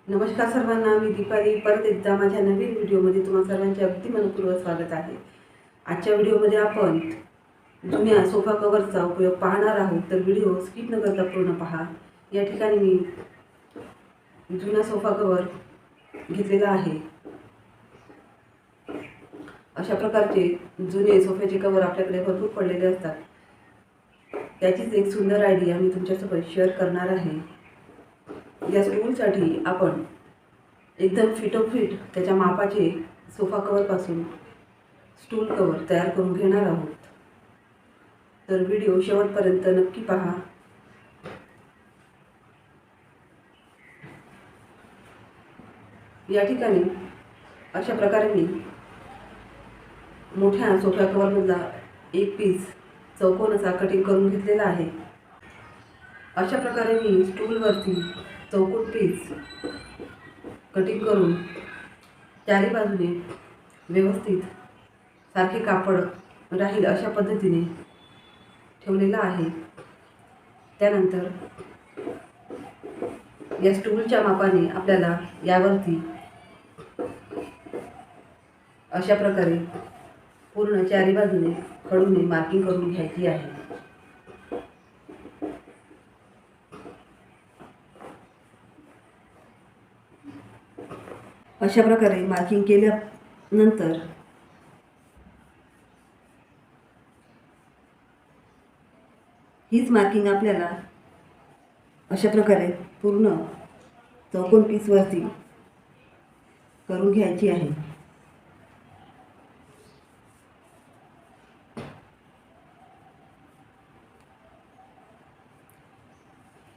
नमस्कार सर्वांना, मी दीपाली परत एकदा माझ्या नवीन व्हिडिओमध्ये तुम्हा सर्वांचे अगदी मनपूर्वक स्वागत आहे। आजच्या व्हिडिओमध्ये आपण जुन्या सोफा कव्हरचा उपयोग पाहणार आहोत, तर व्हिडिओ स्किप न करता पूर्ण पहा। या ठिकाणी मी जुना सोफा कव्हर घेतलेला आहे। अशा प्रकारचे जुने सोफ्याचे कव्हर आपल्याकडे भरपूर पडलेले असतात, त्याचीच एक सुंदर आयडिया मी तुमच्यासोबत शेअर करणार आहे। या स्टूलसाठी आपण एकदम फिटोफिट त्याच्या मापाचे सोफा कव्हरपासून स्टूल कव्हर तयार करून घेणार आहोत, तर व्हिडिओ शेवटपर्यंत नक्की पहा। या ठिकाणी अशा प्रकारे मी मोठ्या सोफा कव्हरमधला एक पीस चौकोनाचा कटिंग करून घेतलेला आहे। अशा प्रकारे मी स्टूलवरती चौकोन पीस कटिंग करून चारी बाजूने व्यवस्थित सारखे कापड राहील अशा पद्धतीने ठेवलेला आहे। त्यानंतर या स्टूलच्या मापाने आपल्याला यावरती अशा प्रकारे पूर्ण चारी बाजूने खडूने मार्किंग करून घ्यायची आहे। अशा प्रकारे मार्किंग केल्यानंतर हीच मार्किंग आपल्याला अशा प्रकारे पूर्ण चौकोन पीसवरती करून घ्यायची आहे।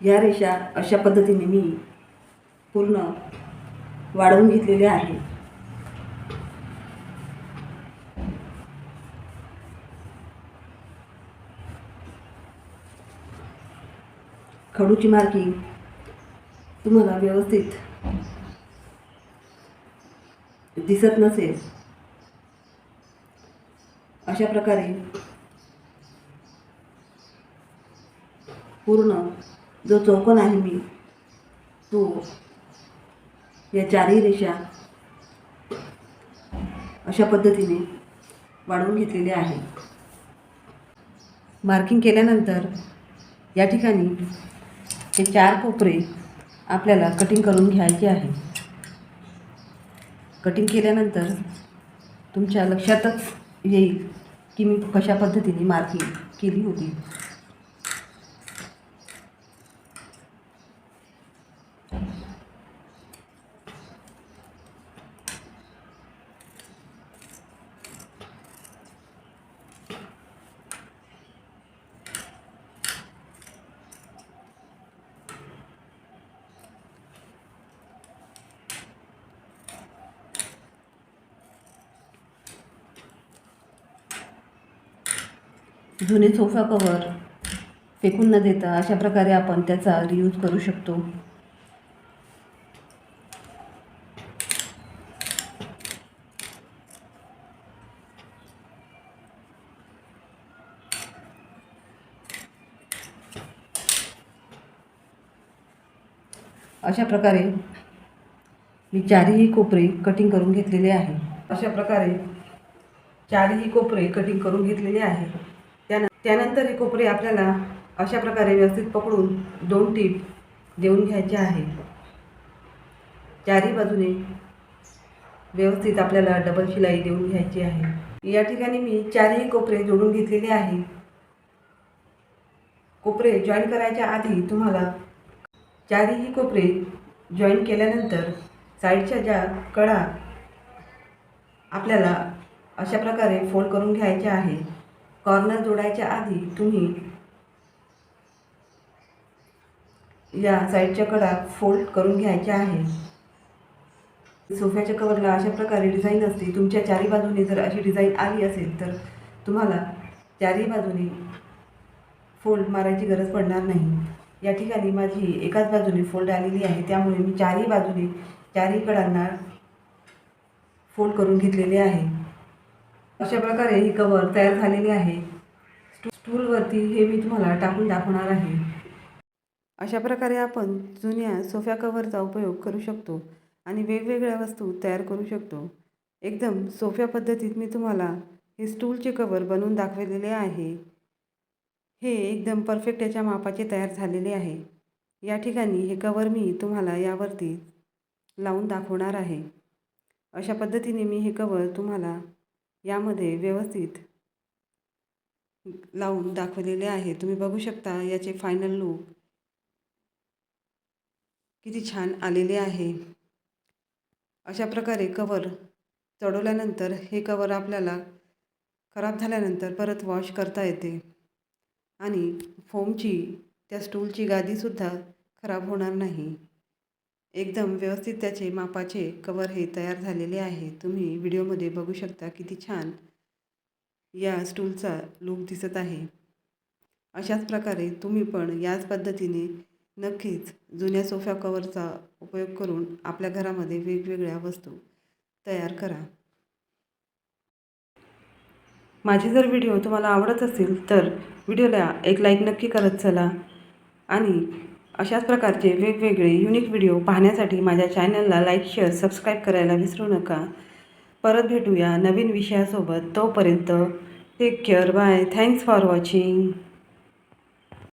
या रेषा अशा पद्धतीने मी पूर्ण वाढवून घेतलेले आहे। खडूची मार्किंग तुम्हाला व्यवस्थित दिसत नसेल, अशा प्रकारे पूर्ण जो चौकोन आहे मी तो या चारही रेषा अशा पद्धतीने वाढवून घेतलेले आहे। मार्किंग केल्यानंतर या ठिकाणी हे चार कोपरे आपल्याला कटिंग करून घ्यायचे आहे। कटिंग केल्यानंतर तुमच्या लक्षातच येईल की मी कशा पद्धतीने मार्किंग केली होती। जुने सोफा कव्हर फेकून न देता अशा प्रकारे आपण त्याचा रियूज करू शकतो। अशा प्रकारे मी चारही कोपरे कटिंग करून घेतलेले आहे। अशा प्रकारे चारही कोपरे कटिंग करून घेतलेले आहे। त्यानंतर हे कोपरे आपल्याला अशा प्रकारे व्यवस्थित पकडून दोन टीप देऊन घ्यायचे आहे। चारी बाजूने व्यवस्थित आपल्याला डबल शिलाई देऊन घ्यायची आहे। या ठिकाणी मी चारही कोपरे जोडून घेतलेले आहे। कोपरे जॉईन करायच्या आधी तुम्हाला चारही कोपरे जॉईन केल्यानंतर साईडच्या ज्या कडा आपल्याला अशा प्रकारे फोल्ड करून घ्यायच्या आहे। कॉर्नर जोडायच्या आधी तुम्ही या साईडच्या कडा फोल्ड करून घ्यायच्या आहे। सोफ्याच्या कव्हरला अशा प्रकारे डिझाईन असते। तुमच्या चारी बाजूने जर अशी डिझाईन आली असेल तर तुम्हाला चारी बाजूने फोल्ड मारायची गरज पडणार नाही। या ठिकाणी माझी एकाच बाजूने फोल्ड आलेली आहे, त्यामुळे मी चारी बाजूने चारी कडांना फोल्ड करून घेतलेले आहे। अशा प्रकारे हे कव्हर तयार झालेले आहे। स्टूलवरती हे मी तुम्हाला टाकून दाखवणार आहे। अशा प्रकारे आपण जुन्या सोफा कव्हरचा उपयोग करू शकतो आणि वेगवेगळ्या वस्तू तयार करू शकतो. एकदम सोप्या पद्धतीत मी तुम्हाला हे स्टूलचे कवर बनवून दाखवलेले आहे. हे एकदम परफेक्ट याच्या मापाचे तयार झालेले आहे. या ठिकाणी हे कवर मी तुम्हाला यावरती लावून दाखवणार आहे. अशा पद्धतीने मी हे कवर तुम्हाला यामध्ये व्यवस्थित लावून दाखवलेले आहे. तुम्ही बघू शकता याचे फायनल लूक किती छान आलेले आहे. अशा प्रकारे कवर चढवल्यानंतर हे कवर आपल्याला खराब झाल्यानंतर परत वॉश करता येते आणि फोमची त्या स्टूलची गादीसुद्धा खराब होणार नाही. एकदम व्यवस्थित त्याचे मापाचे कवर हे तयार झालेले आहे. तुम्ही व्हिडिओमध्ये बघू शकता किती छान या स्टूलचा लूक दिसत आहे. अशाच प्रकारे तुम्ही पण याच पद्धतीने नक्कीच जुन्या सोफा कवरचा उपयोग करून आपल्या घरामध्ये वेगवेगळ्या वस्तू तयार करा. माझे जर व्हिडिओ तुम्हाला आवडत असेल तर व्हिडिओला एक लाईक नक्की करत चला आणि अशाच प्रकारचे वेगवेगळे युनिक व्हिडिओ पाहण्यासाठी माझ्या चॅनलला लाईक, शेअर, सबस्क्राईब करायला विसरू नका. परत भेटूया नवीन विषयासोबत. तोपर्यंत take care. Bye. Thanks for watching.